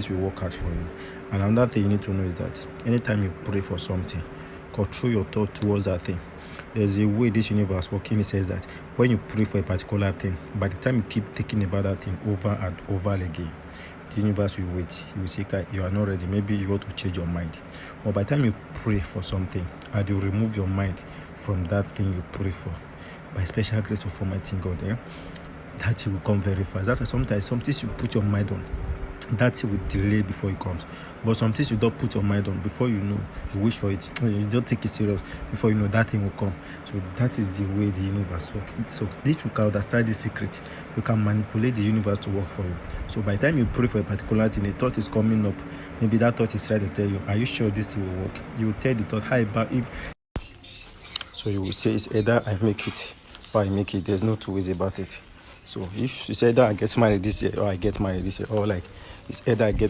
things will work out for you. And another thing you need to know is that anytime you pray for something, control your thought towards that thing. There's a way this universe working. It says that when you pray for a particular thing, by the time you keep thinking about that thing over and over again, the universe will wait. You will say, you are not ready. Maybe you want to change your mind. But by the time you pray for something and you remove your mind from that thing you pray for, by special grace of Almighty God, that will come very fast. That's why sometimes some things you put your mind on, that will delay before it comes. But some things you don't put your mind on, before you know, you wish for it, you don't take it serious, before you know, that thing will come. So that is the way the universe works. So if you can understand this secret, you can manipulate the universe to work for you. So by the time you pray for a particular thing, a thought is coming up, maybe that thought is trying to tell you, are you sure this thing will work? You will tell the thought, hi, but if so, you will say, it's either I make it or I make it. There's no two ways about it. So if you say that I get married this year or I get married this year, or like it's either I get